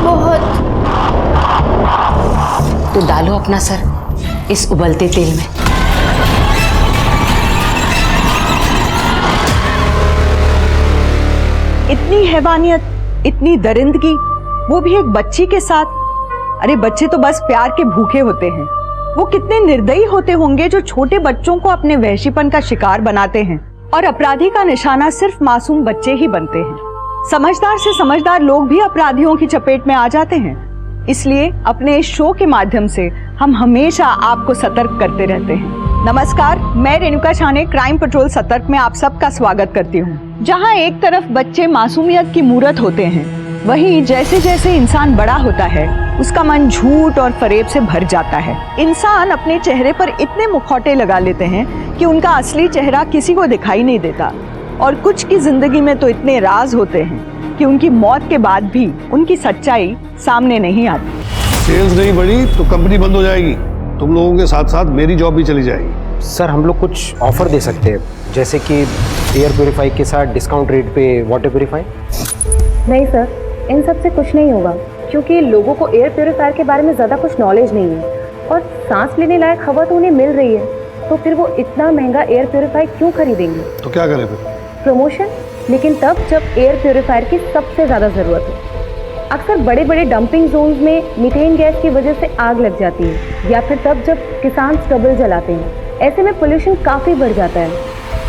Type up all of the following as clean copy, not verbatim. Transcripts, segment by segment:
बहुत। तो डालो अपना सर इस उबलते तेल में। इतनी हैवानियत, इतनी दरिंदगी, वो भी एक बच्ची के साथ। अरे बच्चे तो बस प्यार के भूखे होते हैं। वो कितने निर्दयी होते होंगे जो छोटे बच्चों को अपने वहशीपन का शिकार बनाते हैं। और अपराधी का निशाना सिर्फ मासूम बच्चे ही बनते हैं। समझदार से समझदार लोग भी अपराधियों की चपेट में आ जाते हैं। इसलिए अपने इस शो के माध्यम से हम हमेशा आपको सतर्क करते रहते हैं। नमस्कार, मैं रेणुका शाने क्राइम पेट्रोल सतर्क में आप सबका स्वागत करती हूँ। जहाँ एक तरफ बच्चे मासूमियत की मूरत होते हैं, वहीं जैसे जैसे इंसान बड़ा होता है उसका मन झूठ और फरेब से भर जाता है। इंसान अपने चेहरे पर इतने मुखौटे लगा लेते हैं कि उनका असली चेहरा किसी को दिखाई नहीं देता। और कुछ की जिंदगी में तो इतने राज होते हैं कि उनकी मौत के बाद भी उनकी सच्चाई सामने नहीं आती। सेल्स नहीं बढ़ी तो कंपनी बंद हो जाएगी। तुम लोगों के साथ साथ मेरी जॉब भी चली जाएगी। सर हम लोग कुछ ऑफर दे सकते हैं, जैसे कि एयर प्योरीफाई के साथ डिस्काउंट रेट पे वाटर प्योरीफाई। नहीं सर, इन सब से कुछ नहीं होगा, क्योंकि लोगों को एयर प्योरीफायर के बारे में ज़्यादा कुछ नॉलेज नहीं है और सांस लेने लायक हवा तो उन्हें मिल रही है, तो फिर वो इतना महंगा एयर प्योरीफायर क्यों खरीदेंगे? तो क्या करें फिर? प्रमोशन, लेकिन तब जब एयर प्योरीफायर की सबसे ज़्यादा ज़रूरत हो। अक्सर बड़े बड़े डंपिंग जोन्स में मीथेन गैस की वजह से आग लग जाती है, या फिर तब जब किसान स्टबल जलाते हैं। ऐसे में पोल्यूशन काफ़ी बढ़ जाता है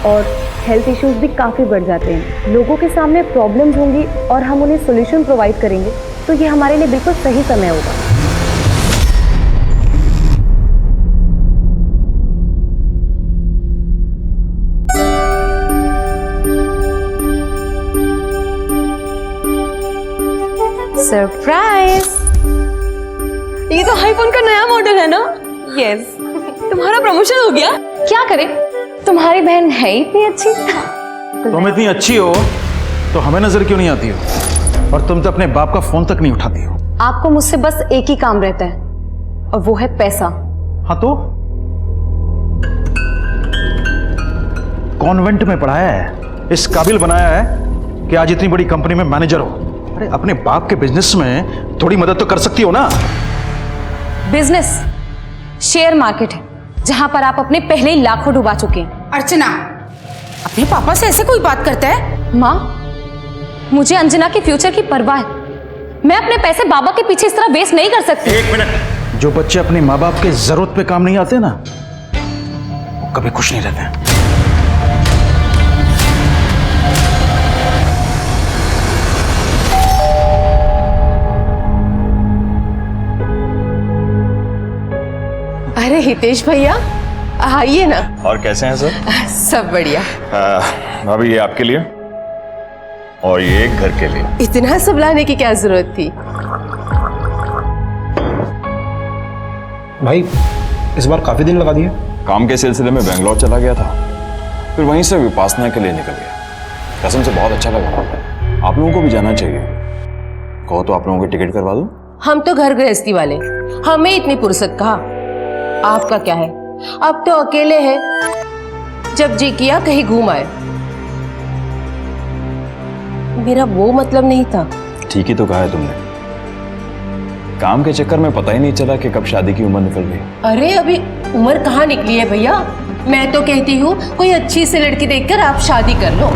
और हेल्थ इश्यूज भी काफ़ी बढ़ जाते हैं। लोगों के सामने प्रॉब्लम्स होंगी और हम उन्हें सोल्यूशन प्रोवाइड करेंगे, तो ये हमारे लिए बिल्कुल सही समय होगा। सरप्राइज! ये तो आईफोन का नया मॉडल है ना? यस। तुम्हारा प्रमोशन हो गया। क्या करें, तुम्हारी बहन है ही इतनी अच्छी। तुम इतनी अच्छी हो तो हमें नजर क्यों नहीं आती हो? और तुम तो अपने बाप का फोन तक नहीं उठाती हो। आपको मुझसे बस एक ही काम रहता है और वो है पैसा। हाँ तो कॉन्वेंट में पढ़ाया है, इस काबिल बनाया है कि आज इतनी बड़ी कंपनी में मैनेजर हो। अरे अपने बाप के बिजनेस में थोड़ी मदद तो कर सकती हो ना। बिजनेस शेयर मार्केट है जहां पर आप अपने पहले ही लाखों डुबा चुके हैं। अर्चना, अपने पापा से ऐसे कोई बात करता है? माँ, मुझे अंजना के फ्यूचर की परवाह है। मैं अपने पैसे बाबा के पीछे इस तरह वेस्ट नहीं कर सकती। एक मिनट, जो बच्चे अपने माँ बाप के जरूरत पे काम नहीं आते ना, वो कभी खुश नहीं रहते। अरे हितेश भैया आइए ना। और कैसे हैं सर? सब बढ़िया। भाभी ये आपके लिए और ये घर के लिए। इतना सब लाने की क्या जरूरत थी? भाई इस बार काफी दिन लगा दिए। काम के सिलसिले में बेंगलोर चला गया था, फिर वहीं से विपासना के लिए निकल गया। कसम से बहुत अच्छा लगा। आप लोगों को भी जाना चाहिए। कहो तो आप लोगों की टिकट करवा दूं? हम तो घर गृहस्थी वाले, हमें इतनी फुर्सत कहाँ। आपका क्या है, अब तो अकेले हैं, जब जी किया कहीं घूम आए। मेरा वो मतलब नहीं था। ठीक ही तो कहा है तुमने। काम के चक्कर में पता ही नहीं चला कि कब शादी की उम्र निकल गई। अरे अभी उम्र कहाँ निकली है भैया। मैं तो कहती हूँ कोई अच्छी सी लड़की देखकर आप शादी कर लो।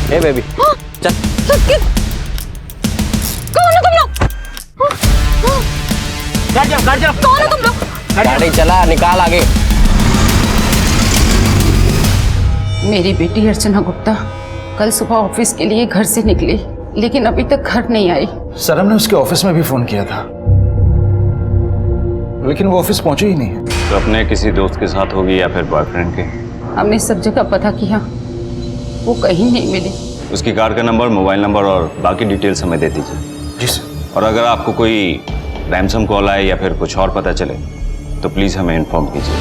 ए बेबी चल। कौन हो तुम लोग? कौन हो तुम लोग? गाड़ी चला, निकाल आगे। मेरी बेटी अर्चना गुप्ता कल सुबह ऑफिस के लिए घर से निकली, लेकिन अभी तक घर नहीं आई। सर हमने उसके ऑफिस में भी फोन किया था, लेकिन वो ऑफिस पहुंची ही नहीं है। तो अपने किसी दोस्त के साथ होगी या फिर बॉयफ्रेंड के? हमने सब जगह पता किया, वो कहीं नहीं मिली। उसकी कार का नंबर, मोबाइल नंबर और बाकी डिटेल्स हमें दे दीजिए। जी सर। और अगर आपको कोई रैंसम कॉल आए या फिर कुछ और पता चले तो प्लीज हमें इन्फॉर्म कीजिए।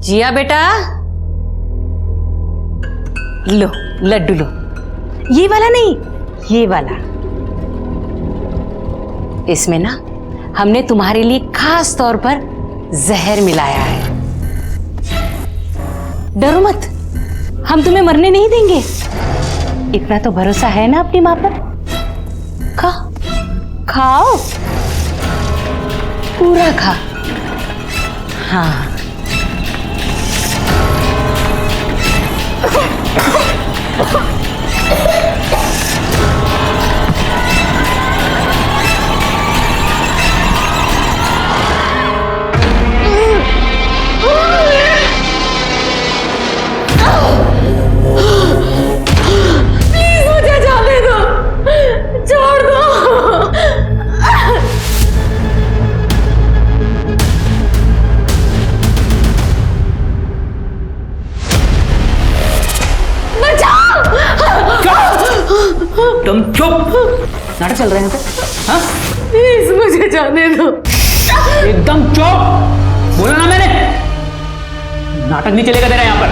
जिया बेटा, लो लड्डू लो। ये वाला नहीं, ये वाला। इसमें ना हमने तुम्हारे लिए खास तौर पर जहर मिलाया है। डरो मत, हम तुम्हें मरने नहीं देंगे। इतना तो भरोसा है ना अपनी मां पर। खाओ, पूरा खा। हाँ, तुम चुप। नाटक चल रहे हैं हाँ? प्लीज मुझे जाने दो। एकदम चुप, बोला ना मैंने, नाटक नहीं चलेगा तेरा यहाँ पर।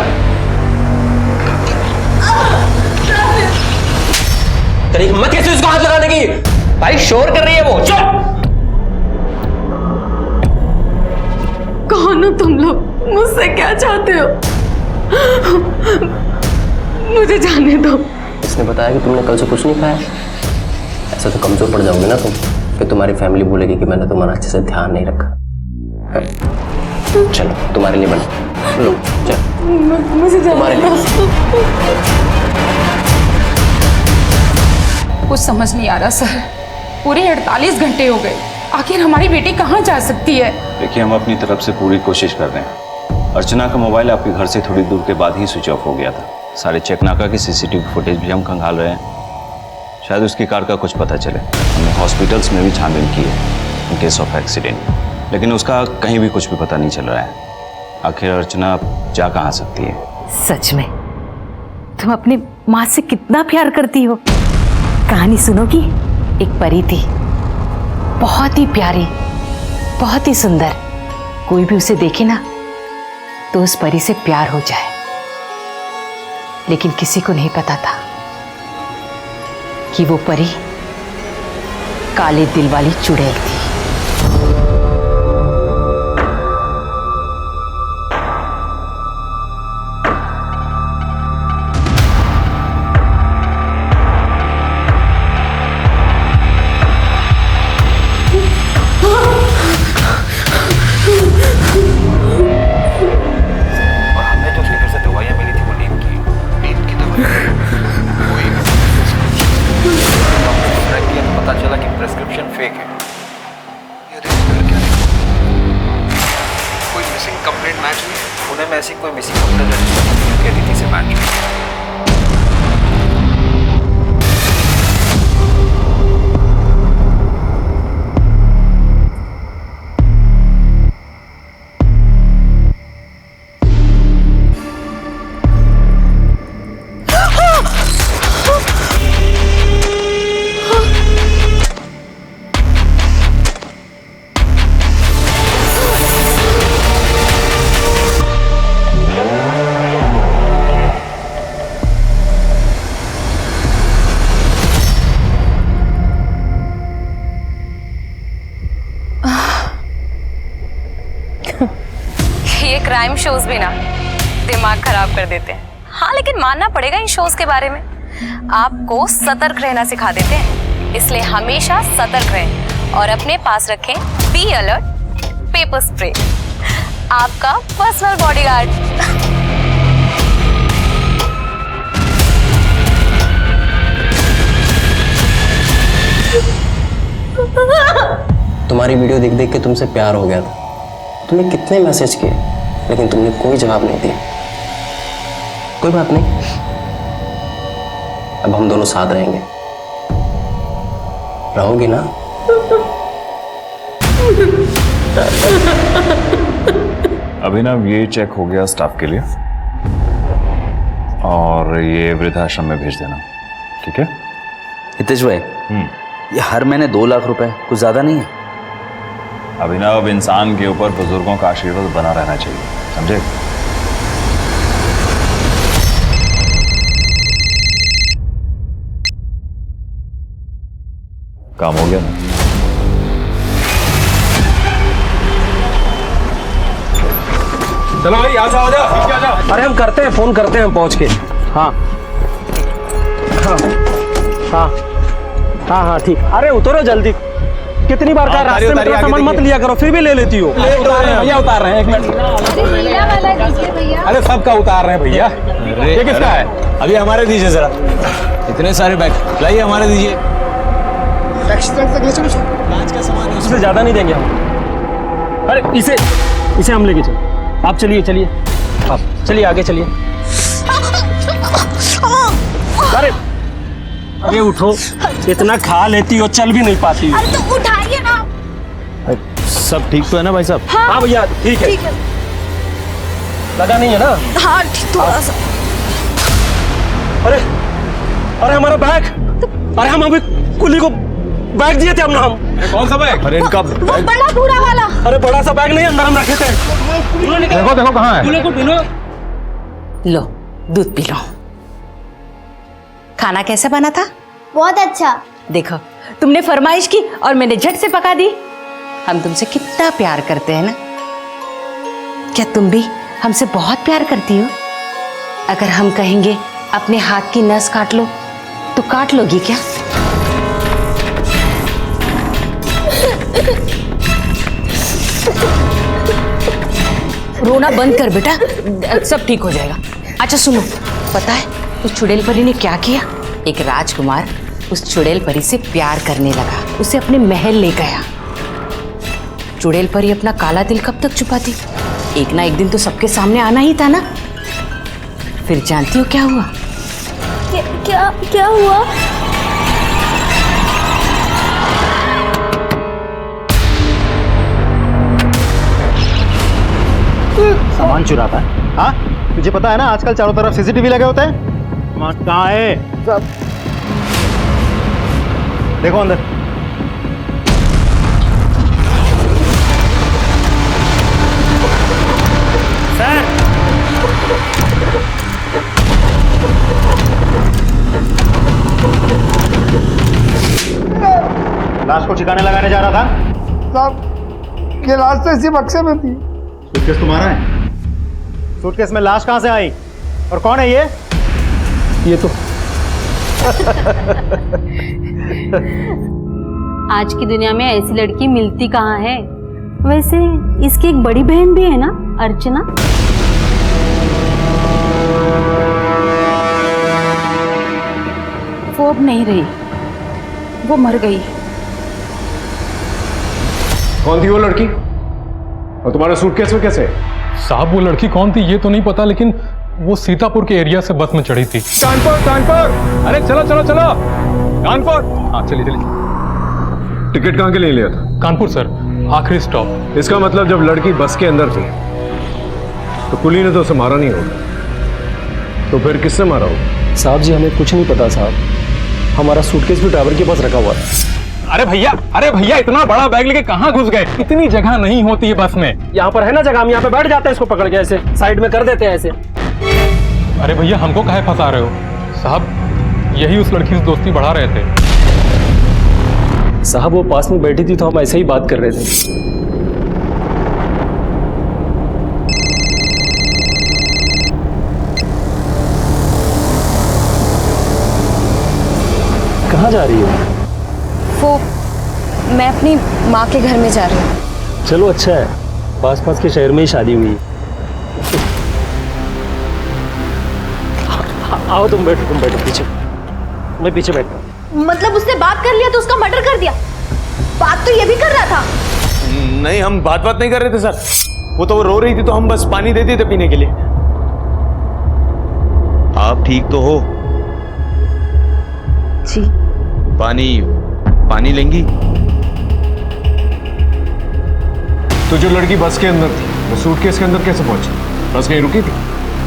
तेरी हिम्मत कैसे उसको हाथ लगाने की? भाई शोर कर रही है वो। चुप। कौन हो तुम लोग? मुझसे क्या चाहते हो? मुझे जाने दो। इसने बताया कि तुमने कल से कुछ नहीं खाया। ऐसा तो कमजोर पड़ जाओगे ना तुम, फिर तुम्हारी फैमिली बोलेगी कि मैंने तुम्हारा अच्छे से ध्यान नहीं रखा। चलो तुम्हारे लिए बना लो, चलो मुझे तुम्हारे लिए। कुछ समझ नहीं आ रहा सर, पूरे 48 घंटे हो गए, आखिर हमारी बेटी कहाँ जा सकती है? देखिए, हम अपनी तरफ से पूरी कोशिश कर रहे हैं। अर्चना का मोबाइल आपके घर से थोड़ी दूर के बाद ही स्विच ऑफ हो गया था। सारे चेकनाका की सीसीटीवी फुटेज भी हम खंगाल रहे हैं, शायद उसकी कार का कुछ पता चले। हमने हॉस्पिटल्स में भी छानबीन की है इन केस ऑफ एक्सीडेंट, लेकिन उसका कहीं भी कुछ भी पता नहीं चल रहा है। आखिर अर्चना जा कहाँ सकती है? सच में तुम अपनी माँ से कितना प्यार करती हो। कहानी सुनोगी? एक परी थी, बहुत ही प्यारी, बहुत ही सुंदर। कोई भी उसे देखे ना तो उस परी से प्यार हो जाए, लेकिन किसी को नहीं पता था कि वो परी काले दिल वाली चुड़ैल थी। ये क्राइम शोज भी ना दिमाग खराब कर देते हैं। हाँ, लेकिन मानना पड़ेगा इन शोज के बारे में आपको सतर्क रहना सिखा देते हैं, इसलिए हमेशा सतर्क रहें और अपने पास रखें बी अलर्ट पेपर स्प्रे, आपका पर्सनल बॉडीगार्ड। तुम्हारी वीडियो देख देख के तुमसे प्यार हो गया था। तुमने कितने मैसेज किए, लेकिन तुमने कोई जवाब नहीं दिया। कोई बात नहीं, अब हम दोनों साथ रहेंगे। रहोगी ना? अभिनव, ये चेक हो गया स्टाफ के लिए और ये वृद्धाश्रम में भेज देना। ठीक है। हितेश भाई, ये हर महीने 2 लाख रुपए कुछ ज्यादा नहीं है? अभिनव, इंसान के ऊपर बुजुर्गों का आशीर्वाद बना रहना चाहिए, समझे? काम हो गया ना? चलो भाई, आ जाओ, आ जाओ। अरे हम करते हैं, फोन करते हैं हम पहुंच के। हाँ हाँ हाँ हाँ हाँ ठीक। अरे उतरो जल्दी, कितनी बार कहा रास्ते में तेरा सामान मत लिया करो, फिर भी ले लेती हो। उतार रहे हैं भैया, उतार रहे हैं, 1 मिनट। अरे सबका उतार रहे हैं भैया। ये किसका है? अभी हमारे दीजिए जरा। इतने सारे बैग लाइए, हमारे दीजिए। कांच का सामान है, उससे ज्यादा नहीं देंगे हम। अरे इसे हम लेके चलो। आप चलिए चलिए, आप चलिए, आगे चलिए। अरे उठो, इतना खा लेती हो, चल भी नहीं पाती हो। अरे तो उठाइए ना। सब ठीक तो है ना भाई साहब? हाँ भैया ठीक है, लगा नहीं है ना? हाँ थोड़ा सा। अरे अरे हमारा बैग, अरे हम अभी कुली को बैग दिए थे हम। कौन सा बैग? अरे इनका वो बड़ा भूरा वाला। अरे बड़ा सा बैग नहीं, अंदर हम रखे थे। देखो देखो कहाँ है। को पीलो। लो दूध पी लो। खाना कैसा बना था? बहुत अच्छा। देखो, तुमने फरमाइश की और मैंने झट से पका दी। हम तुमसे कितना प्यार करते हैं ना। क्या तुम भी हमसे बहुत प्यार करती हो? अगर हम कहेंगे अपने हाथ की नस काट लो तो काट लोगी क्या? रोना बंद कर बेटा, सब ठीक हो जाएगा। अच्छा सुनो, पता है उस चुड़ैल परी ने क्या किया? एक राजकुमार उस चुड़ैल परी से प्यार करने लगा, उसे अपने महल ले गया। चुड़ैल परी अपना काला दिल कब तक छुपाती? एक ना एक दिन तो सबके सामने आना ही था ना। फिर जानती हो क्या हुआ? क्या हुआ? सामान चुराता है? हाँ, तुझे पता है ना आजकल चारों तरफ सीसीटीवी लगे होते हैं। कहाँ है सब? देखो अंदर। सर, लाश को ठिकाने लगाने जा रहा था साहब, ये लाश तो इसी बक्से में थी। सूटकेस तुम्हारा है? सूटकेस में लाश कहाँ से आई और कौन है ये? ये तो आज की दुनिया में ऐसी लड़की मिलती कहाँ है? वैसे इसकी एक बड़ी बहन भी है ना, अर्चना। वो अब नहीं रही, वो मर गई। कौन थी वो लड़की और तुम्हारे सूटकेस में कैसे? साहब वो लड़की कौन थी ये तो नहीं पता, लेकिन वो सीतापुर के एरिया से बस में चढ़ी थी। कानपुर। अरे चलो चलो चलो, कानपुर। हाँ चलिए चलिए। टिकट कहाँ के लिए लिया था? कानपुर सर, आखिरी स्टॉप। इसका मतलब जब लड़की बस के अंदर थी तो कुली ने तो उसे मारा नहीं होगा, तो फिर किसने मारा होगा? साहब जी हमें कुछ नहीं पता साहब, हमारा सूटकेस भी ड्राइवर के पास रखा हुआ है। अरे भैया इतना बड़ा बैग लेके कहाँ घुस गए? इतनी जगह नहीं होती है बस में। यहाँ पर है ना जगह, हम यहाँ पे बैठ जाते हैं, इसको पकड़ के ऐसे साइड में कर देते हैं ऐसे। अरे भैया हमको काहे फंसा रहे हो? साहब यही उस लड़की से दोस्ती बढ़ा रहे थे। साहब वो पास में बैठी थी तो हम ऐसे ही बात कर रहे थे। कहाँ जा रही हो? वो मैं अपनी माँ के घर में जा रही हूँ। चलो अच्छा है, पास पास के शहर में ही शादी हुई। आओ तुम बैठो पीछे, मैं पीछे बैठता हूँ। मतलब उससे बात कर लिया तो उसका मर्डर कर दिया? बात तो ये भी कर रहा था। नहीं, हम बात नहीं कर रहे थे सर, वो तो रो रही थी तो हम बस पानी देते थे पीने के लिए। आप ठीक तो हो? जी। पानी लेंगी? तो जो लड़की बस के अंदर थी वो सूटकेस के अंदर कैसे पहुंची? बस कहीं रुकी थी?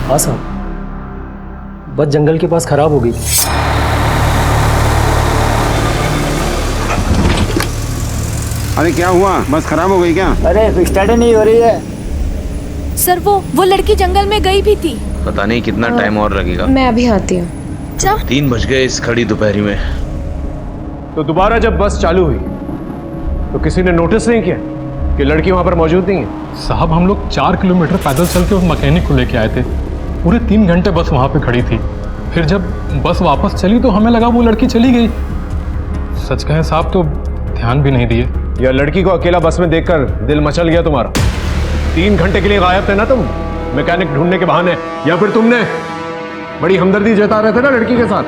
हाँ साहब, बस जंगल के पास खराब हो गई। अरे क्या हुआ, बस खराब हो गई क्या? अरे स्टार्ट नहीं हो रही है सर। वो लड़की जंगल में गई भी थी। पता नहीं कितना टाइम और लगेगा। मैं अभी आती हूँ। 3 बज गए इस खड़ी दोपहरी में। तो दोबारा जब बस चालू हुई तो किसी ने नोटिस नहीं किया कि लड़की वहां पर मौजूद नहीं है? साहब हम लोग 4 किलोमीटर पैदल चल के उस मैकेनिक को लेके आए थे। पूरे 3 घंटे बस वहाँ पे खड़ी थी। फिर जब बस वापस चली तो हमें लगा वो लड़की चली गई। सच कहें साहब तो ध्यान भी नहीं दिए। या लड़की को अकेला बस में देखकर दिल मचल गया तुम्हारा? 3 घंटे के लिए गायब थे ना तुम मैकेनिक ढूंढने के बहाने, या फिर तुमने बड़ी हमदर्दी जता रहे थे ना लड़की के साथ,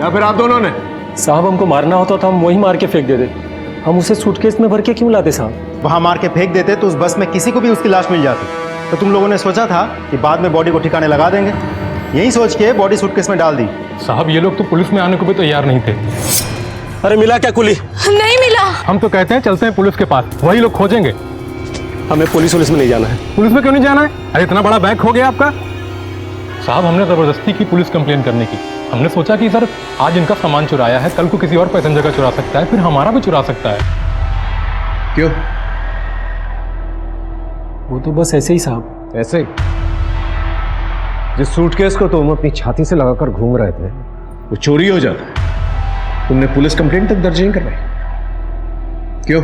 या फिर आप दोनों ने? साहब हमको मारना होता तो हम वही मार के फेंक देते। हम उसे सूटकेस में भर के क्यों लाते साहब? वहां मार के फेंक देते तो उस बस में किसी को भी उसकी लाश मिल जाती। तो तुम लोगों ने सोचा था कि बाद में बॉडी को ठिकाने लगा देंगे, यही सोच के बॉडी सूटकेस में डाल दी। साहब ये लोग तो पुलिस में आने को भी तैयार नहीं थे। अरे मिला क्या कुली? नहीं मिला। हम तो कहते हैं चलते हैं पुलिस के पास, वही लोग खोजेंगे। हमें पुलिस में नहीं जाना है। पुलिस में क्यों नहीं जाना है? अरे इतना बड़ा बैग हो गया आपका। साहब हमने जबरदस्ती की पुलिस कंप्लेन करने की। हमने सोचा कि सर आज इनका सामान चुराया है, कल को किसी और पैसेंजर का चुरा सकता है, फिर हमारा भी चुरा सकता है। क्यों? वो तो बस ऐसे ही साहब, ऐसे ही? जिस सूटकेस को तुम अपनी छाती से लगाकर घूम रहे थे वो चोरी हो जाता है, तुमने पुलिस कंप्लेंट तक दर्ज नहीं करवाई। क्यों?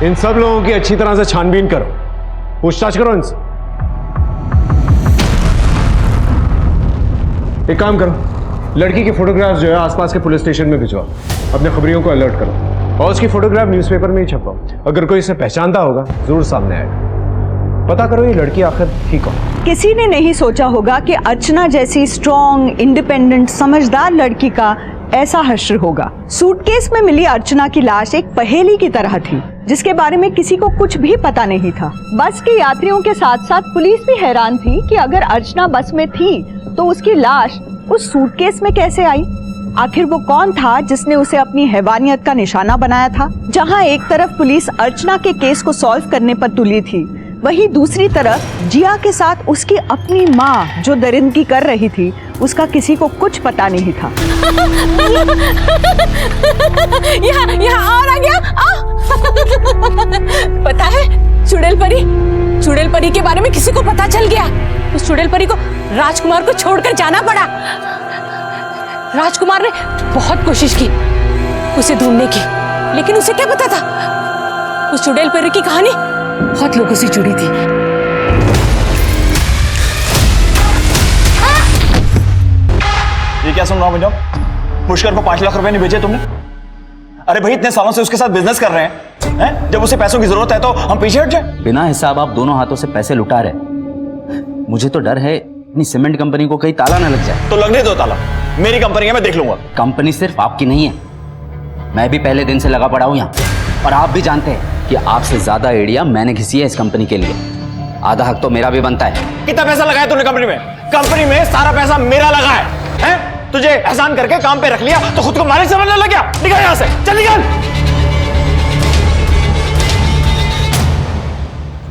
इन सब लोगों की अच्छी तरह से छानबीन करो, पूछताछ करो इनसे। एक काम करो, लड़की की फोटोग्राफ जो है आसपास के पुलिस स्टेशन में भिजवाओ, अपने खबरियों को अलर्ट करो और उसकी फोटोग्राफ न्यूज़पेपर में ही छपवाओ। अगर कोई इसे पहचानता होगा जरूर सामने आएगा। पता करो ये लड़की आखिर ठीक हो। किसी ने नहीं सोचा होगा कि अर्चना जैसी स्ट्रॉन्ग, इंडिपेंडेंट, समझदार लड़की का ऐसा हश्र होगा। सूटकेस में मिली अर्चना की लाश एक पहेली की तरह थी, जिसके बारे में किसी को कुछ भी पता नहीं था। बस के यात्रियों के साथ साथ पुलिस भी हैरान थी कि अगर अर्चना बस में थी तो उसकी लाश उस सूटकेस में कैसे आई। आखिर वो कौन था जिसने उसे अपनी हैवानियत का निशाना बनाया था। जहां एक तरफ पुलिस अर्चना के केस को सॉल्व करने पर तुली थी, वहीं दूसरी तरफ जिया के साथ उसकी अपनी माँ जो दरिंदगी कर रही थी, उसका किसी को कुछ पता नहीं था। यहाँ और आ गया। पता है चुड़ैल परी के बारे में किसी को पता चल गया। उस चुड़ैल परी को राजकुमार को छोड़कर जाना पड़ा। राजकुमार ने बहुत कोशिश की उसे ढूंढने की, लेकिन उसे क्या पता था उस चुड़ैल परी की कहानी बहुत लोगों से जुड़ी थी। ये क्या सुन रहा हूं पुष्कर को 5 लाख रुपए नहीं भेजे तुमने? अरे भाई इतने सालों से उसके साथ बिजनेस कर रहे हैं, जब उसे पैसों की जरूरत है तो हम पीछे हट जाए? बिना हिसाब आप दोनों हाथों से पैसे लुटा रहे। मुझे तो डर है अपनी सीमेंट कंपनी को कहीं ताला ना लग जाए। तो लगने दो ताला, मेरी कंपनी है, मैं देख लूंगा। कंपनी सिर्फ आपकी नहीं है, मैं भी पहले दिन से लगा पड़ा हूं यहाँ, और आप भी जानते हैं कि आपसे ज्यादा आइडिया मैंने घिसी है इस कंपनी के लिए। आधा हक तो मेरा भी बनता है। कितना पैसा लगाया तूने कंपनी में? कंपनी में सारा पैसा मेरा लगा है? तुझे एहसान करके काम पे रख लिया तो खुद को मालिक समझने लग गया। निकल यहां से, चल निकल।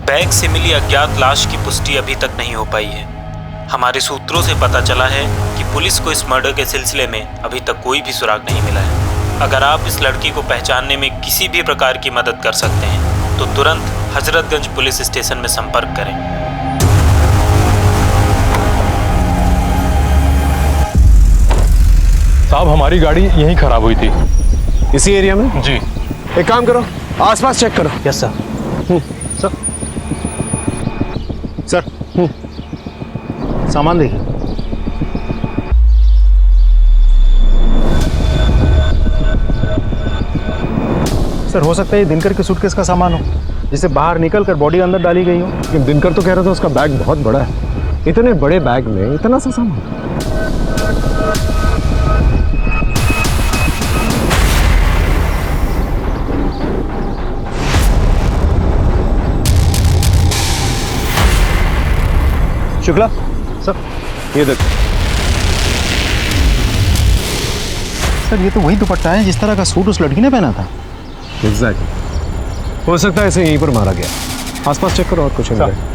बैग से मिली अज्ञात लाश की पुष्टि अभी तक नहीं हो पाई है। हमारे सूत्रों से पता चला है कि पुलिस को इस मर्डर के सिलसिले में अभी तक कोई भी सुराग नहीं मिला है। अगर आप इस लड़की को पहचानने में किसी भी प्रकार की मदद कर सकते हैं तो तुरंत हजरतगंज पुलिस स्टेशन में संपर्क करें। साहब हमारी गाड़ी यहीं खराब हुई थी। इसी एरिया में? जी। एक काम करो, आसपास चेक करो। Yes sir. सर सर सामान देखिए। सर हो सकता है ये दिनकर के सूटकेस का सामान हो, जिसे बाहर निकल कर बॉडी अंदर डाली गई हो। लेकिन दिनकर तो कह रहा था उसका बैग बहुत बड़ा है। इतने बड़े बैग में इतना सा सामान? शुक्ला सर ये देखो सर, ये तो वही दुपट्टा है जिस तरह का सूट उस लड़की ने पहना था। एग्जैक्टली। हो सकता है इसे यहीं पर मारा गया। आसपास चेक करो और कुछ नहीं।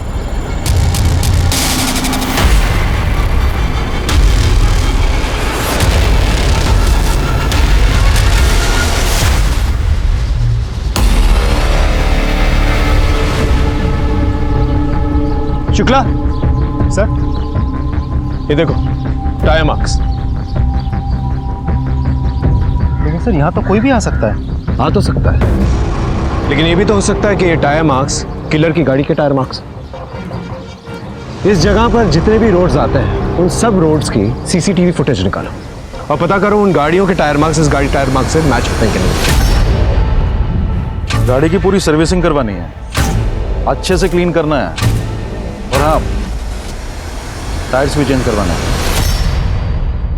शुक्ला सर, ये देखो टायर मार्क्स। लेकिन सर यहाँ तो कोई भी आ सकता है। आ तो सकता है, लेकिन ये भी तो हो सकता है कि ये टायर मार्क्स किलर की गाड़ी के टायर मार्क्स। इस जगह पर जितने भी रोड्स आते हैं उन सब रोड्स की सीसीटीवी फुटेज निकालो और पता करो उन गाड़ियों के टायर मार्क्स इस गाड़ी टायर मार्क्स से मैच होते हैं कि नहीं। गाड़ी की पूरी सर्विसिंग करवानी है, अच्छे से क्लीन करना है, और हाँ टायर्स भी चेंज करवाना है।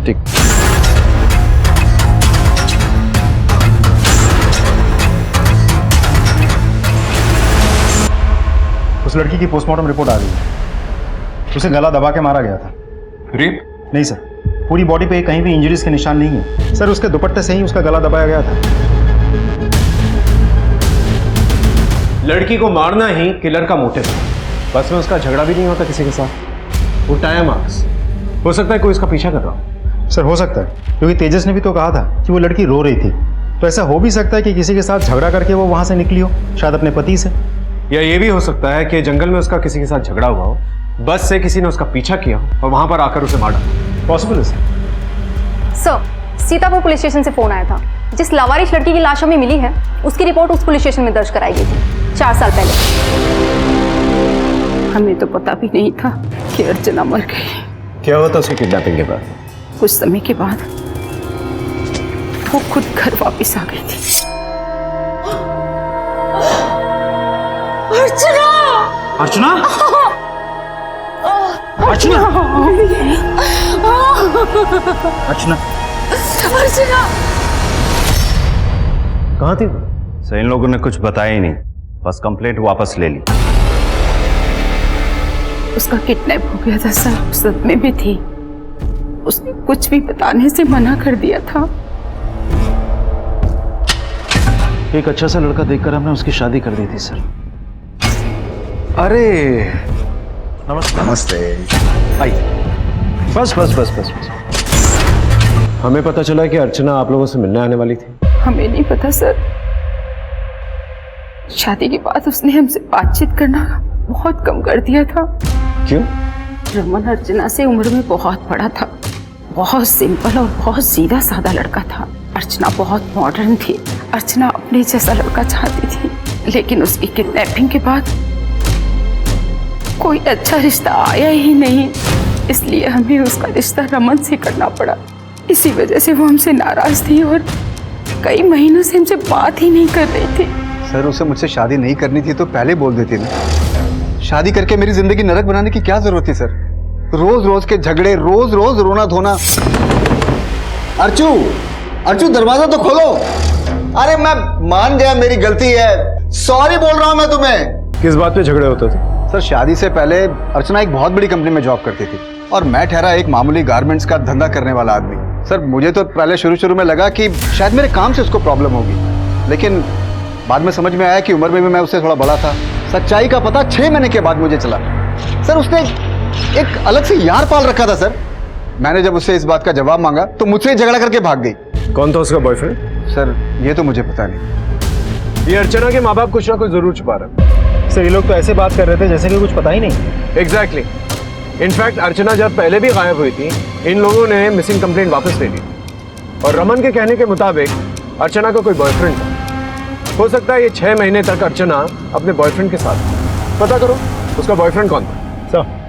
ठीक। उस लड़की की पोस्टमार्टम रिपोर्ट आ गई है। उसे गला दबा के मारा गया था। रेप? नहीं सर, पूरी बॉडी पे कहीं भी इंजरीज के निशान नहीं है सर। उसके दुपट्टे से ही उसका गला दबाया गया था। लड़की को मारना ही किलर का मोटिव है। बस में उसका झगड़ा भी नहीं होता किसी के साथ। वो टायर मार्क्स, हो सकता है कोई इसका पीछा कर रहा हो। सर हो सकता है, क्योंकि तेजस ने भी तो कहा था कि वो लड़की रो रही थी, तो ऐसा हो भी सकता है कि किसी के साथ झगड़ा करके वो वहां से निकली हो, शायद अपने पति से। या ये भी हो सकता है कि जंगल में उसका किसी के साथ झगड़ा हुआ हो, बस से किसी ने उसका पीछा किया और वहां पर आकर उसे मार डाला। पॉसिबल है सर, सीतापुर पुलिस स्टेशन से फोन आया था। जिस लावारिश लड़की की लाश हमें मिली है उसकी रिपोर्ट उस पुलिस स्टेशन में दर्ज कराई गई थी 4 साल पहले। हमें तो पता भी नहीं था कि अर्चना मर गई। क्या हुआ था उसकी किडनैपिंग के बाद? कुछ समय के बाद वो खुद घर वापस आ गई थी। अर्चना! अर्चना? अर्चना! अर्चना? अर्चना! कहाँ थी? सर इन लोगों ने कुछ बताया ही नहीं, बस कंप्लेंट वापस ले ली। उसका किडनैप हो गया था सर, सदमे में थी। उसने कुछ भी बताने से मना कर दिया था। एक अच्छा सा लड़का देखकर हमने उसकी शादी कर दी थी सर। अरे नमस्ते। नमस्ते। आइए। बस बस बस बस बस। हमें पता चला कि अर्चना आप लोगों से मिलने आने वाली थी। हमें नहीं पता सर। शादी के बाद उसने हमसे बातचीत करना बहुत कम कर दिया था। क्यों? रमन अर्चना से उम्र में बहुत बड़ा था, बहुत सिंपल और बहुत सीधा साधा लड़का था। अर्चना बहुत मॉडर्न थी। अर्चना अपने जैसा लड़का चाहती थी, लेकिन उसकी किडनैपिंग के बाद कोई अच्छा रिश्ता आया ही नहीं, इसलिए हमें उसका रिश्ता रमन से करना पड़ा। इसी वजह से वो हमसे नाराज थी और कई महीनों से हमसे बात ही नहीं कर रही थी। सर उसे मुझसे शादी नहीं करनी थी तो पहले बोल देती ना। शादी करके मेरी जिंदगी नरक बनाने की क्या जरूरत थी सर? रोज रोज के झगड़े, रोज रोज रोना धोना। अर्चू, अर्चू दरवाजा तो खोलो। अरे मैं मान गया मेरी गलती है, सॉरी बोल रहा हूं मैं तुम्हें। किस बात पे झगड़े होते थे? सर शादी से पहले अर्चना एक बहुत बड़ी कंपनी में जॉब करती थी और मैं ठहरा एक मामूली गारमेंट्स का धंधा करने वाला आदमी। सर मुझे तो पहले शुरू में लगा कि शायद मेरे काम से उसको प्रॉब्लम होगी, लेकिन बाद में समझ में आया कि उम्र में भी मैं उससे थोड़ा बड़ा था। सच्चाई का पता 6 महीने के बाद मुझे चला। सर उसने एक अलग से यार पाल रखा था सर। मैंने जब उससे इस बात का जवाब मांगा तो मुझसे झगड़ा करके भाग गई। कौन था उसका बॉयफ्रेंड? सर ये तो मुझे पता नहीं। ये अर्चना के माँ बाप कुछ ना कुछ जरूर छुपा रहे। सर ये लोग तो ऐसे बात कर रहे थे जैसे कि कुछ पता ही नहीं। एग्जैक्टली। इनफैक्ट अर्चना जब पहले भी गायब हुई थी, इन लोगों ने मिसिंग कंप्लेंट वापस ले ली और रमन के कहने के मुताबिक अर्चना का कोई बॉयफ्रेंड था। हो सकता है ये 6 महीने तक अर्चना अपने बॉयफ्रेंड के साथ। पता करो उसका बॉयफ्रेंड कौन था। सर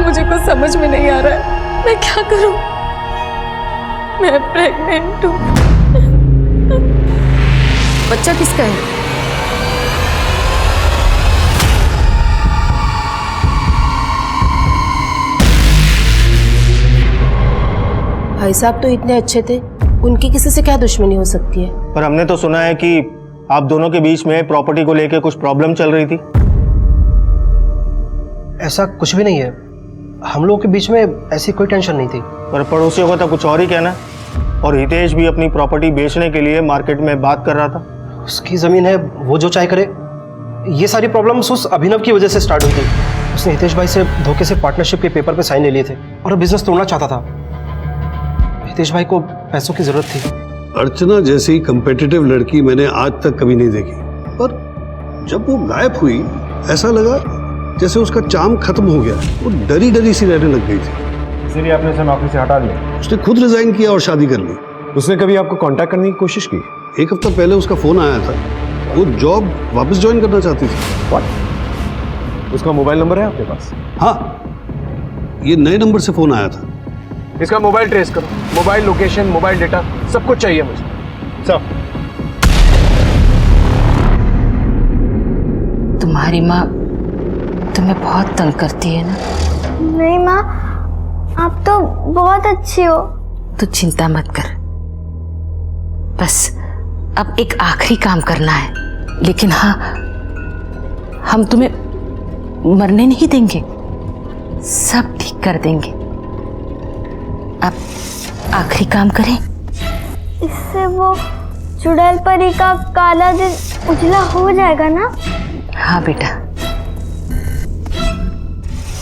मुझे कुछ समझ में नहीं आ रहा है, मैं क्या करूं? मैं प्रेग्नेंट हूं। बच्चा किसका है? भाई साहब तो इतने अच्छे थे, उनकी किसी से क्या दुश्मनी हो सकती है? पर हमने तो सुना है कि आप दोनों के बीच में प्रॉपर्टी को लेकर कुछ प्रॉब्लम चल रही थी। ऐसा कुछ भी नहीं है। हम लोगों के बीच में ऐसी कोई टेंशन नहीं थी। पर पड़ोसियों का तो कुछ और ही कहना। और हितेश भी अपनी प्रॉपर्टी बेचने के लिए मार्केट में बात कर रहा था। उसकी ज़मीन है, वो जो चाहे करे। ये सारी प्रॉब्लम्स उस अभिनव की वजह से स्टार्ट हुई थी। उसने हितेश भाई से धोखे से पार्टनरशिप के पेपर पे साइन ले लिए थे और बिजनेस तोड़ना चाहता था। हितेश भाई को पैसों की जरूरत थी। अर्चना जैसी कंपेटिटिव लड़की मैंने आज तक कभी नहीं देखी, पर जब वो गायब हुई ऐसा लगा जैसे उसका चार्म खत्म हो गया। वो डरी डरी सी रहने लग गई थी। इसीलिए आपने उसे नौकरी से हटा दिया? उसने खुद रिजाइन किया और शादी कर ली। उसने कभी आपको कांटेक्ट करने की कोशिश की? 1 हफ्ता पहले उसका फोन आया था, वो जॉब वापस ज्वाइन करना चाहती थी। What? उसका मोबाइल नंबर है आपके पास? हाँ, ये नए नंबर से फोन आया था। इसका मोबाइल ट्रेस करो, मोबाइल लोकेशन, मोबाइल डेटा, सब कुछ चाहिए मुझे, सब। तुम्हारी माँ तुम्हें बहुत तंग करती है ना? नहीं माँ, आप तो बहुत अच्छी हो। तू चिंता मत कर, बस अब एक आखिरी काम करना है। लेकिन हाँ, हम तुम्हें मरने नहीं देंगे, सब ठीक कर देंगे। अब आखिरी काम करें। इससे वो चुड़ैल परी का काला दिन उजला हो जाएगा ना? हाँ बेटा,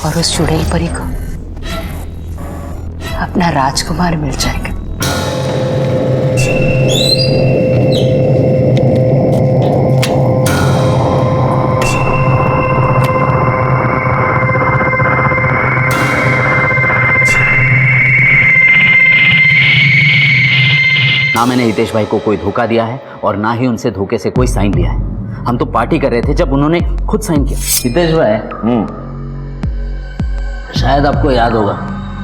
और उस चुड़ैल परी को अपना राजकुमार मिल जाएगा। ना मैंने हितेश भाई को कोई धोखा दिया है और ना ही उनसे धोखे से कोई साइन लिया है। हम तो पार्टी कर रहे थे जब उन्होंने खुद साइन किया। हितेश भाई, शायद आपको याद होगा,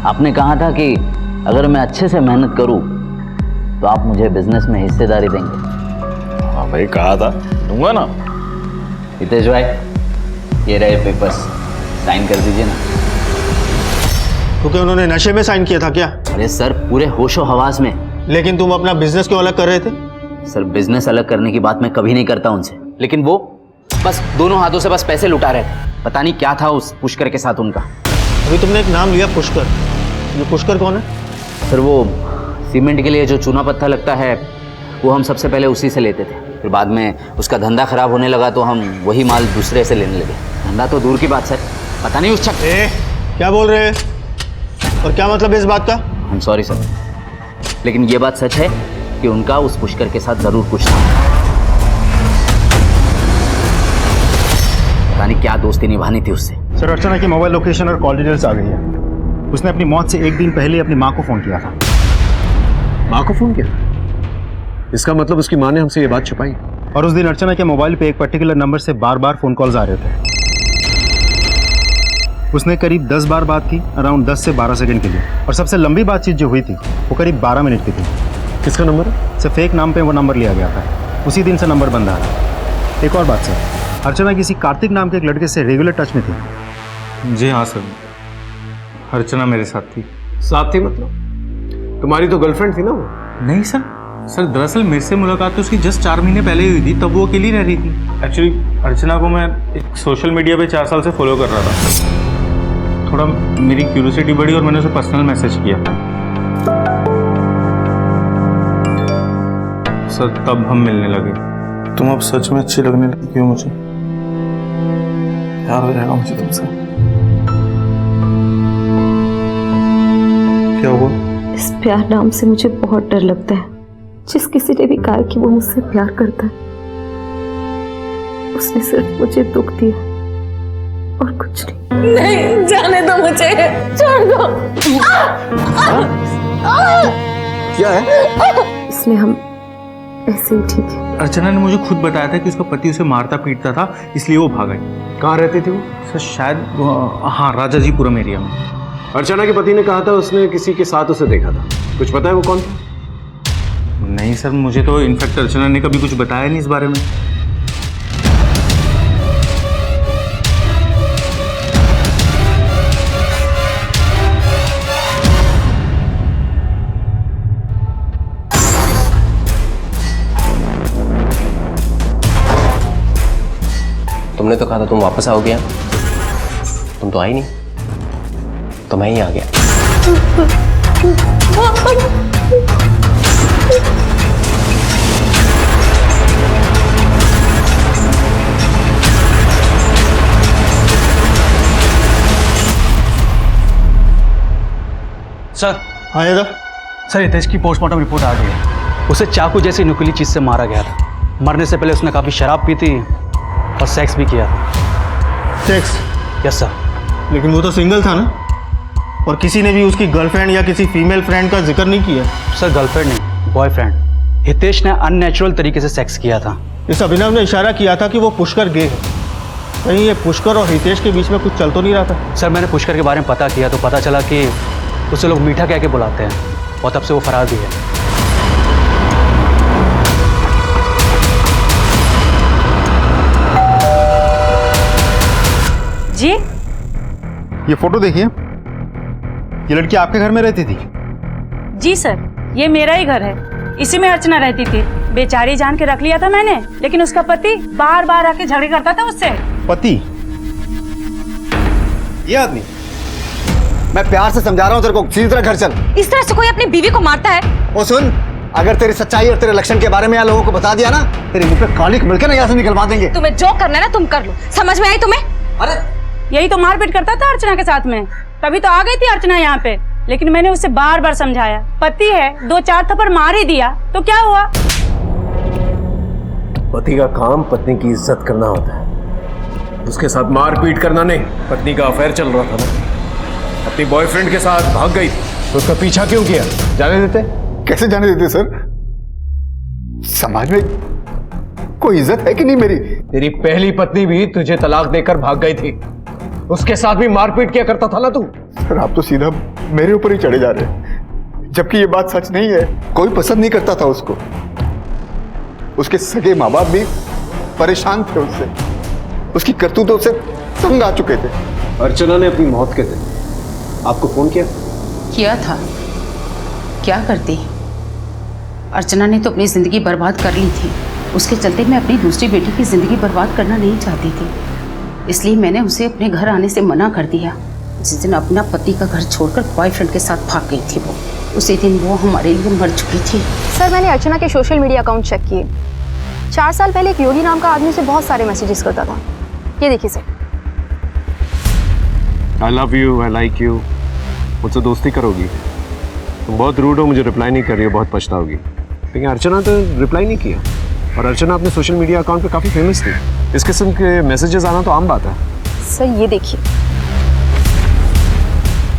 आपने कहा था कि अगर मैं अच्छे से मेहनत करूं तो आप मुझे बिजनेस में हिस्सेदारी देंगे। हाँ भाई, कहा था, दूंगा ना। हितेश भाई, ये रहे पेपर्स, साइन कर दीजिए ना। तो क्या उन्होंने नशे में साइन किया था क्या? अरे सर, पूरे होशो हवास में। लेकिन तुम अपना बिजनेस क्यों अलग कर रहे थे? सर, बिजनेस अलग करने की बात मैं कभी नहीं करता उनसे, लेकिन वो बस दोनों हाथों से बस पैसे लुटा रहे थे। पता नहीं क्या था उस पुष्कर के साथ उनका। अभी तुमने एक नाम लिया, पुष्कर। ये पुष्कर कौन है? सर, वो सीमेंट के लिए जो चूना पत्थर लगता है, वो हम सबसे पहले उसी से लेते थे। फिर बाद में उसका धंधा खराब होने लगा तो हम वही माल दूसरे से लेने लगे। धंधा तो दूर की बात सर, पता नहीं उस क्या बोल रहे हैं और क्या मतलब है इस बात का? I'm sorry सर, लेकिन ये बात सच है कि उनका उस पुष्कर के साथ जरूर कुछ था। पता नहीं क्या दोस्ती निभानी थी उससे। सर, अर्चना की मोबाइल लोकेशन और कॉल डिटेल्स आ गई है। उसने अपनी मौत से 1 दिन पहले अपनी माँ को फोन किया था। माँ को फोन किया? इसका मतलब उसकी माँ ने हमसे ये बात छुपाई। और उस दिन अर्चना के मोबाइल पे एक पर्टिकुलर नंबर से बार बार फोन कॉल्स आ रहे थे। उसने करीब 10 बार बात की, अराउंड 10 से 12 सेकंड के लिए। और सबसे लंबी बातचीत जो हुई थी वो करीब 12 मिनट की थी। किसका नंबर है? सर, फेक नाम पे वो नंबर लिया गया था। उसी दिन से नंबर बंद आ रहा। एक और बात सर, अर्चना किसी कार्तिक नाम के एक लड़के से रेगुलर टच में थी। जी हाँ सर, अर्चना मेरे साथ थी। साथ थी मतलब? तुम्हारी तो गर्लफ्रेंड थी ना वो? नहीं सर, दरअसल मेरे से मुलाकात तो उसकी जस्ट 4 महीने पहले हुई थी, तब वो अकेली रह रही थी। एक्चुअली अर्चना को मैं एक सोशल मीडिया पे 4 साल से फॉलो कर रहा था। थोड़ा मेरी क्यूरियोसिटी बढ़ी और मैंने उसे पर्सनल मैसेज किया सर, तब हम मिलने लगे। तुम अब सच में अच्छी लगने लगी हो मुझे। प्यार हो जाएगा मुझे तुमसे। क्या हुआ? इस प्यार नाम से मुझे बहुत डर लगता है। जिस किसी ने भी कहा कि वो मुझसे प्यार करता है, उसने सिर्फ मुझे दुख दिया और कुछ नहीं। नहीं, जाने दो मुझे, छोड़ दो। क्या है? इसलिए हम ऐसे ही ठीक है। अर्चना ने मुझे खुद बताया था कि उसका पति उसे मारता पीटता था, इसलिए वो भाग गई। कहाँ रहती थी वो? सर शायद हाँ, राजाजीपुरम एरिया में। अर्चना के पति ने कहा था उसने किसी के साथ उसे देखा था। कुछ पता है वो कौन था? नहीं सर, मुझे तो इनफैक्ट अर्चना ने कभी कुछ बताया नहीं इस बारे में। तुमने तो कहा था तुम वापस आओगे, तुम तो आई नहीं। तो मैं ही आ गया। सर हाँ दादा सर, हितेश की पोस्टमार्टम रिपोर्ट आ गई है। उसे चाकू जैसी नुकीली चीज से मारा गया था। मरने से पहले उसने काफी शराब पी थी और सेक्स भी किया था। सेक्स? Yes sir. लेकिन वो तो सिंगल था ना, और किसी ने भी उसकी गर्लफ्रेंड या किसी फीमेल फ्रेंड का जिक्र नहीं किया। सर गर्लफ्रेंड नहीं, बॉयफ्रेंड। हितेश ने अननेचुरल तरीके से सेक्स किया था। इस अभिनव ने इशारा किया था कि वो पुष्कर गे है। कहीं ये पुष्कर और हितेश के बीच में कुछ चल तो नहीं रहा था? सर मैंने पुष्कर के बारे में पता किया तो पता चला कि उसे लोग मीठा कह के बुलाते हैं और तब से वो फरार भी है। जी ये फोटो देखिए, ये लड़की आपके घर में रहती थी? जी सर, ये मेरा ही घर है। इसी में अर्चना रहती थी। बेचारी जान के रख लिया था मैंने, लेकिन उसका पति बार बार आके झगड़े करता था उससे। पति? ये आदमी? मैं प्यार से समझा रहा हूँ तेरे को, सीधी तरह घर चल। इस तरह से कोई अपनी बीवी को मारता है? ओ सुन, अगर तेरी सच्चाई और तेरे लक्षण के बारे में यहाँ लोगों को बता दिया ना, तेरे मुंह पे कालिक मिलकर ना यहाँ से निकलवा देंगे। तुम्हें जो करना है ना तुम कर लो। समझ में आई तुम्हें? अरे यही तो मारपीट करता था अर्चना के साथ में। तभी तो आ गई थी अर्चना यहाँ पे, लेकिन मैंने उसे बार बार समझाया। पति है, 2-4 थप्पड़ मार ही दिया तो क्या हुआ? पति का काम पत्नी की इज्जत करना होता है, उसके साथ मारपीट करना नहीं। पत्नी का अफेयर चल रहा था ना, अपनी बॉयफ्रेंड के साथ भाग गई तो उसका पीछा क्यों किया? जाने देते? कैसे जाने देते सर? समाज में कोई इज्जत है कि नहीं मेरी? तेरी पहली पत्नी भी तुझे तलाक देकर भाग गई थी, उसके साथ भी मारपीट किया करता था ना तू। सर आप तो सीधा मेरे ऊपर ही चढ़े जा रहे हैं, जबकि ये बात सच नहीं है। कोई पसंद नहीं करता था उसको। उसके सगे माँ बाप भी परेशान थे उससे, उसकी करतूतों से तंग आ चुके थे। अर्चना ने अपनी मौत के दिन आपको फोन किया था। क्या करती? अर्चना ने तो अपनी जिंदगी बर्बाद कर ली थी। उसके चलते मैं अपनी दूसरी बेटी की जिंदगी बर्बाद करना नहीं चाहती थी, इसलिए मैंने उसे अपने घर आने से मना कर दिया। जिस दिन अपना पति का घर छोड़कर बॉयफ्रेंड के साथ भाग गई थी वो, उसी दिन वो हमारे लिए मर चुकी थी। सर मैंने अर्चना के सोशल मीडिया अकाउंट चेक किए। 4 साल पहले एक योगी नाम का आदमी उसे बहुत सारे मैसेजेस करता था। ये देखिए sir. I love you, I like you, मुझसे दोस्ती करोगी? तुम बहुत रूड हो, मुझे रिप्लाई नहीं कर रही हो, बहुत पछताओगी। लेकिन अर्चना तो रिप्लाई नहीं किया, और अर्चना अपने सोशल मीडिया अकाउंट पे काफ़ी फेमस थी। इस किस्म के मैसेजेस आना तो आम बात है। सर ये देखिए,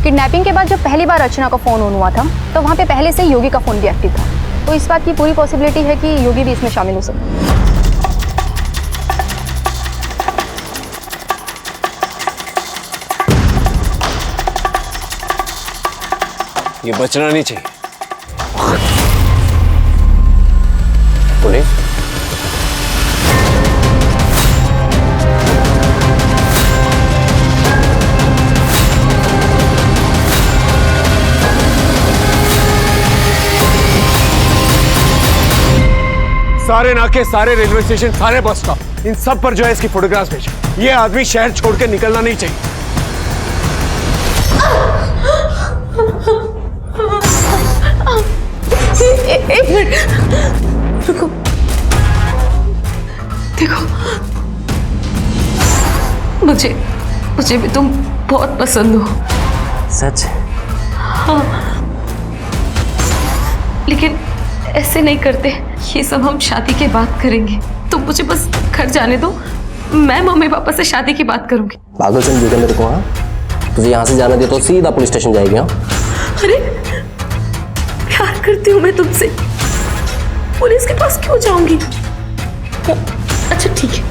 किडनैपिंग के बाद जब पहली बार अर्चना का फ़ोन ऑन हुआ था तो वहाँ पे पहले से योगी का फ़ोन भी एक्टिव था, तो इस बात की पूरी पॉसिबिलिटी है कि योगी भी इसमें शामिल हो सकता है। ये बचना नहीं चाहिए। पुलिस? सारे नाके, सारे रेलवे स्टेशन, सारे बस स्टॉप, इन सब पर जो है इसकी फोटोग्राफ्स भेजो। ये आदमी शहर छोड़ के निकलना नहीं चाहिए। एक मिनट रुको, देखो मुझे भी तुम बहुत पसंद हो। सच? हाँ, लेकिन ऐसे नहीं करते। ये सब हम शादी के बाद करेंगे। तुम मुझे बस घर जाने दो, मैं मम्मी पापा से शादी की बात करूंगी। पागल समझेगा मेरे को? हाँ, तुझे यहाँ से जाना दे तो सीधा पुलिस स्टेशन जाएगी। हाँ, अरे प्यार करती हूँ मैं तुमसे, पुलिस के पास क्यों जाऊंगी? अच्छा ठीक है,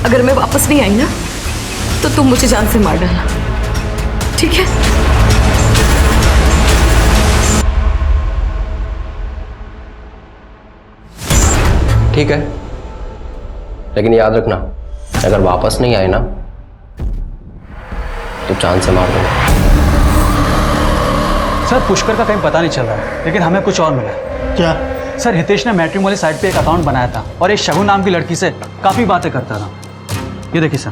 अगर मैं वापस नहीं आई ना तो तुम मुझे जान से मार डालना, ठीक है? ठीक है, लेकिन याद रखना, अगर वापस नहीं आए ना तो चांद से मार दूंगा। सर पुष्कर का कहीं पता नहीं चल रहा है, लेकिन हमें कुछ और मिला। क्या? सर हितेश ने मैट्रिमोनी साइट पे एक अकाउंट बनाया था और एक शगुन नाम की लड़की से काफी बातें करता था। ये देखिए सर।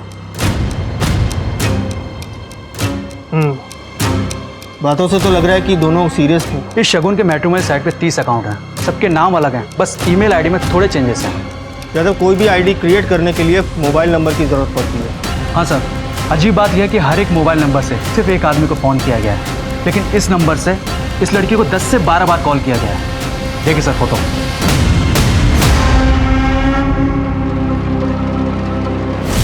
बातों से तो लग रहा है कि दोनों सीरियस थे। इस शगुन के मैट्रिमोनियल साइट पे 30 अकाउंट हैं, सबके नाम अलग हैं, बस ईमेल आईडी में थोड़े चेंजेस हैं। यादव, कोई भी आईडी क्रिएट करने के लिए मोबाइल नंबर की ज़रूरत पड़ती है। हाँ सर, अजीब बात यह है कि हर एक मोबाइल नंबर से सिर्फ एक आदमी को फ़ोन किया गया है, लेकिन इस नंबर से इस लड़की को 10 से 12 बार कॉल किया गया है। देखिए सर फोटो।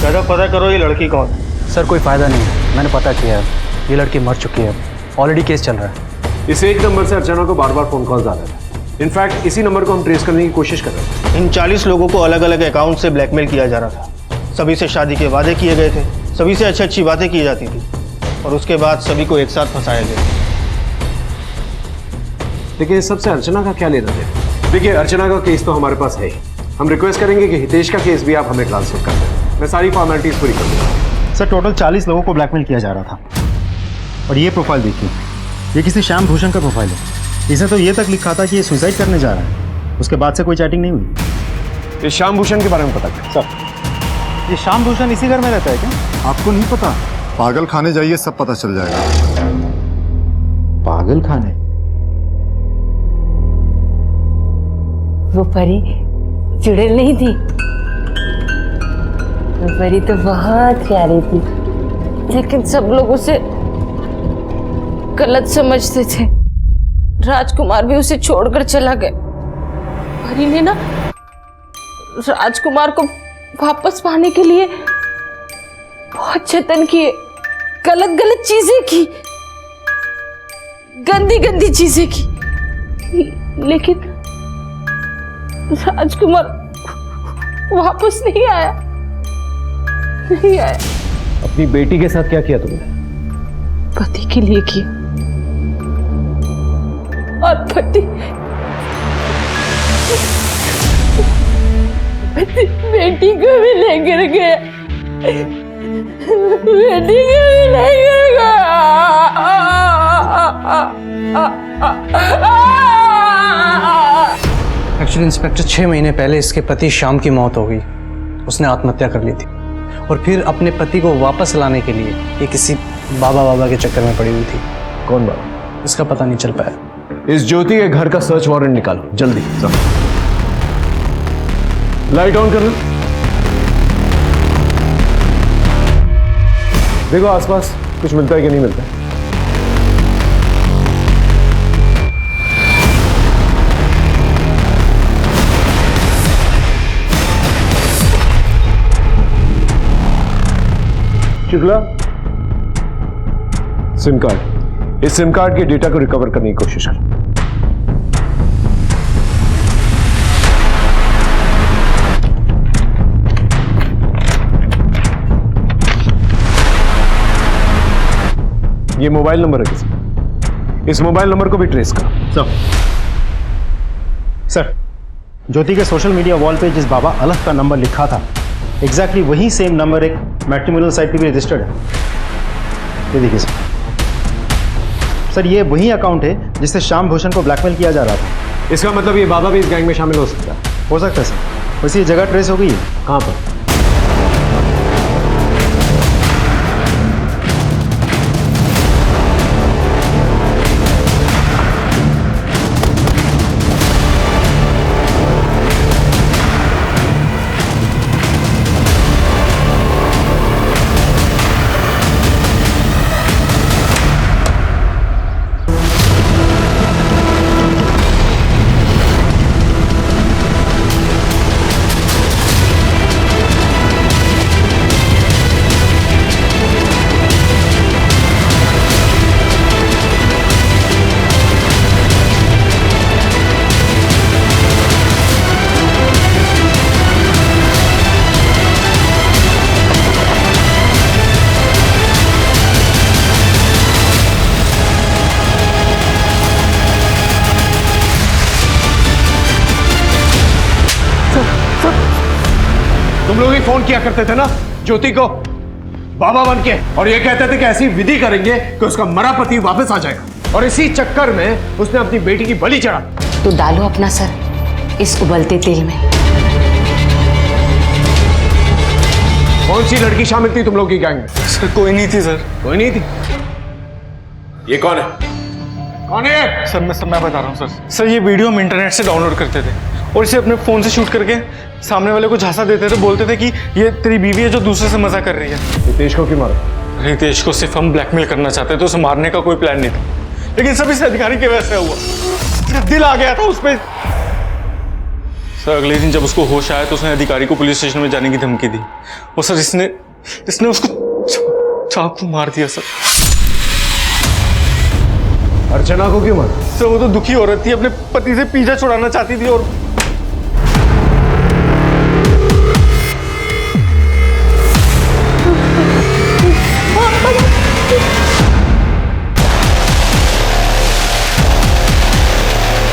यादव, पता करो ये लड़की कौन। सर कोई फ़ायदा नहीं है, मैंने पता किया है, ये लड़की मर चुकी है, ऑलरेडी केस चल रहा है। इस एक नंबर से अर्चना को बार बार फोन कॉल्स आ रहे थे। इनफैक्ट इसी नंबर को हम ट्रेस करने की कोशिश कर रहे थे। इन 40 लोगों को अलग अलग अकाउंट से ब्लैकमेल किया जा रहा था। सभी से शादी के वादे किए गए थे, सभी से अच्छी अच्छी बातें की जाती थी और उसके बाद सभी को एक साथ फंसाया गया। लेकिन इस सबसे अर्चना का क्या लेना देना? देखिए, अर्चना का केस तो हमारे पास है ही। हम रिक्वेस्ट करेंगे कि हितेश का केस भी आप हमें ट्रांसफर कर दें। मैं सारी फॉर्मेलिटीज पूरी कर दूंगा। सर टोटल 40 लोगों को ब्लैकमेल किया जा रहा था। और ये प्रोफाइल देखिए, ये किसी श्याम भूषण का प्रोफाइल है। इसने तो ये तक लिखा था कि ये सुसाइड करने जा रहा है, उसके बाद से कोई चैटिंग नहीं हुई। इस श्याम भूषण के बारे में पता क्या? सर ये श्याम भूषण इसी घर में रहता है क्या? आपको नहीं पता? पागल खाने जाइए, सब पता चल जाएगा। पागल खाने? वो परी चुड़ैल नहीं थी, वो परी तो बहुत प्यारी थी, लेकिन सब लोग उसे गलत समझते थे। राजकुमार भी उसे छोड़कर चला गया। परी ने ना राजकुमार को वापस पाने के लिए बहुत जतन किए, गलत गलत चीजें की, गंदी गंदी चीजें की, लेकिन राजकुमार वापस नहीं आया, नहीं आया। अपनी बेटी के साथ क्या किया तुमने? पति के लिए किया, और पति बेटी को भी लेकर गया, बेटी को भी लेकर गया। एक्चुअली इंस्पेक्टर 6 महीने पहले इसके पति श्याम की मौत हो गई, उसने आत्महत्या कर ली थी और फिर अपने पति को वापस लाने के लिए ये किसी बाबा के चक्कर में पड़ी हुई थी। कौन बाबा? इसका पता नहीं चल पाया। इस ज्योति के घर का सर्च वारंट निकालो जल्दी। लाइट ऑन करना। देखो आसपास कुछ मिलता है कि नहीं मिलता है। शुक्ला, सिम कार्ड, इस सिम कार्ड के डेटा को रिकवर करने की कोशिश कर। ये मोबाइल नंबर है किसी, इस मोबाइल नंबर को भी ट्रेस करो। सर ज्योति के सोशल मीडिया वॉल पे जिस बाबा अलग का नंबर लिखा था, एग्जैक्टली वही सेम नंबर एक मैट्रिमोनियल साइट पे भी रजिस्टर्ड है। ये देखिए सर, ये वही अकाउंट है जिससे श्याम भूषण को ब्लैकमेल किया जा रहा था। इसका मतलब ये बाबा भी इस गैंग में शामिल हो सकता है? हो सकता है सर। वैसे ये जगह ट्रेस हो गई है। कहाँ पर? तुम लोग ही फोन किया करते थे ना ज्योति को बाबा बन के, और ये कहते थे कि ऐसी विधि करेंगे कि उसका मरा पति वापस आ जाएगा, और इसी चक्कर में उसने अपनी बेटी की बलि चढ़ा। तो डालो अपना सर इस उबलते तेल में। कौन सी लड़की शामिल थी तुम लोग की गैंग में? सर कोई नहीं थी सर। कोई नहीं थी? ये कौन है? कौन है? सर मैं बता रहा हूँ सर ये वीडियो हम इंटरनेट से डाउनलोड करते थे और इसे अपने फ़ोन से शूट करके सामने वाले को झांसा देते थे, बोलते थे कि ये तेरी बीवी है जो दूसरे से मजा कर रही है। रितेश को क्यों मारा? रितेश को सिर्फ हम ब्लैकमेल करना चाहते थे, उसे मारने का कोई प्लान नहीं था, लेकिन सब इस अधिकारी के वजह से हुआ। दिल आ गया था उस पर। सर अगले दिन जब उसको होश आया तो उसने अधिकारी को पुलिस स्टेशन में जाने की धमकी दी और सर इसने उसको चाकू मार दिया सर। अर्चना को क्यों मारा? सर वो तो दुखी हो रही थी, अपने पति से पीछा छुड़ाना चाहती थी और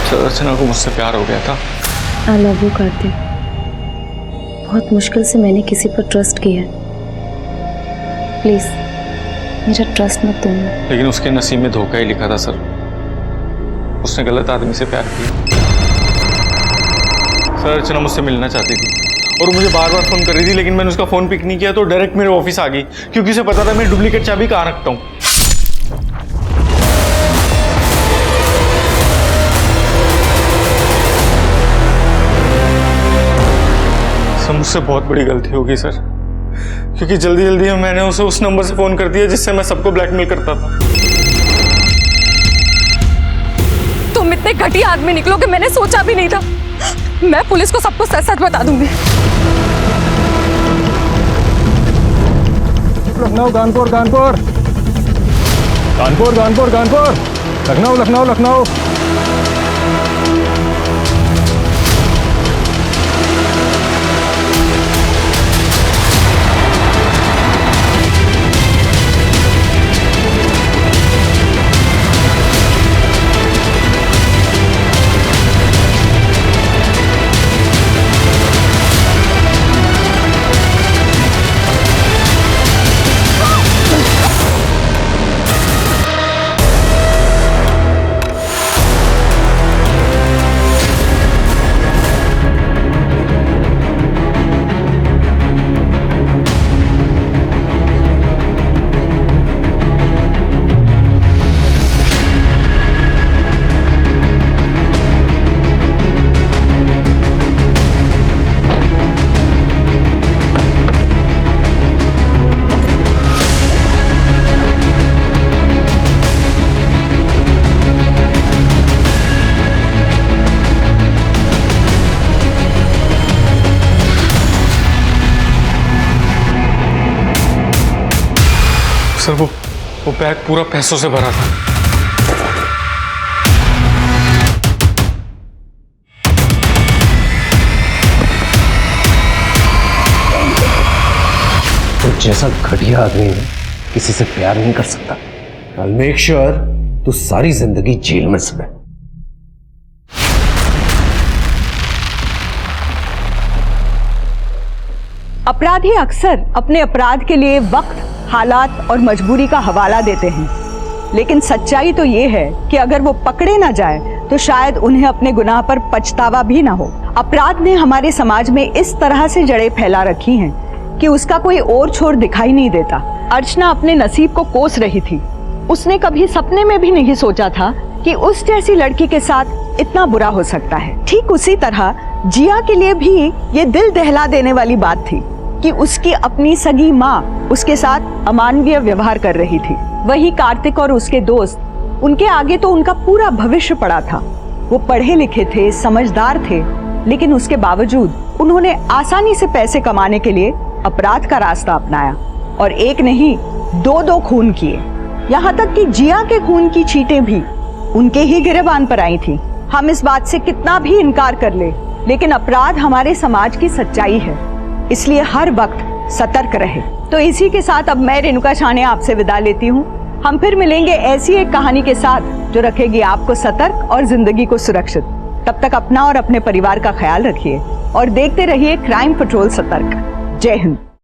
सर अर्चना को मुझसे प्यार हो गया था। I love you Kartik. बहुत मुश्किल से मैंने किसी पर ट्रस्ट किया। प्लीज मेरा ट्रस्ट मत तोड़ना। लेकिन उसके नसीब में धोखा ही लिखा था सर, उसने गलत आदमी से प्यार किया। सर अर्चना मुझसे मिलना चाहती थी और मुझे बार बार फोन कर रही थी, लेकिन मैंने उसका फोन पिक नहीं किया तो डायरेक्ट मेरे ऑफिस आ गई, क्योंकि उसे पता था मैं डुप्लीकेट चाबी कहाँ रखता हूँ। सर मुझसे बहुत बड़ी गलती होगी सर, क्योंकि जल्दी जल्दी में मैंने उसे उस नंबर से फोन कर दिया जिससे मैं सबको ब्लैकमेल करता था। तुम इतने घटिया आदमी निकलो कि मैंने सोचा भी नहीं था। मैं पुलिस को सबको सच सच बता दूंगी। लखनऊ कानपुर कानपुर कानपुर कानपुर कानपुर लखनऊ लखनऊ लखनऊ। सर वो बैग पूरा पैसों से भरा था। तो जैसा घटिया आदमी है किसी से प्यार नहीं कर सकता। I'll make sure तू सारी जिंदगी जेल में सड़े। अपराधी अक्सर अपने अपराध के लिए वक्त, हालात और मजबूरी का हवाला देते हैं, लेकिन सच्चाई तो ये है कि अगर वो पकड़े ना जाए तो शायद उन्हें अपने गुनाह पर पछतावा भी ना हो। अपराध ने हमारे समाज में इस तरह से जड़ें फैला रखी हैं कि उसका कोई और छोर दिखाई नहीं देता। अर्चना अपने नसीब को कोस रही थी। उसने कभी सपने में भी नहीं सोचा था कि उस जैसी लड़की के साथ इतना बुरा हो सकता है। ठीक उसी तरह जिया के लिए भी ये दिल दहला देने वाली बात थी कि उसकी अपनी सगी माँ उसके साथ अमानवीय व्यवहार कर रही थी। वही कार्तिक और उसके दोस्त, उनके आगे तो उनका पूरा भविष्य पड़ा था। वो पढ़े लिखे थे, समझदार थे, लेकिन उसके बावजूद उन्होंने आसानी से पैसे कमाने के लिए अपराध का रास्ता अपनाया और एक नहीं दो खून किए। यहाँ तक कि जिया के खून की चीटें भी उनके ही गिरेबान पर आई थी। हम इस बात से कितना भी इनकार कर ले, लेकिन अपराध हमारे समाज की सच्चाई है, इसलिए हर वक्त सतर्क रहे। तो इसी के साथ अब मैं रेणुका शाने आपसे विदा लेती हूँ। हम फिर मिलेंगे ऐसी एक कहानी के साथ जो रखेगी आपको सतर्क और जिंदगी को सुरक्षित। तब तक अपना और अपने परिवार का ख्याल रखिए और देखते रहिए क्राइम पेट्रोल सतर्क। जय हिंद।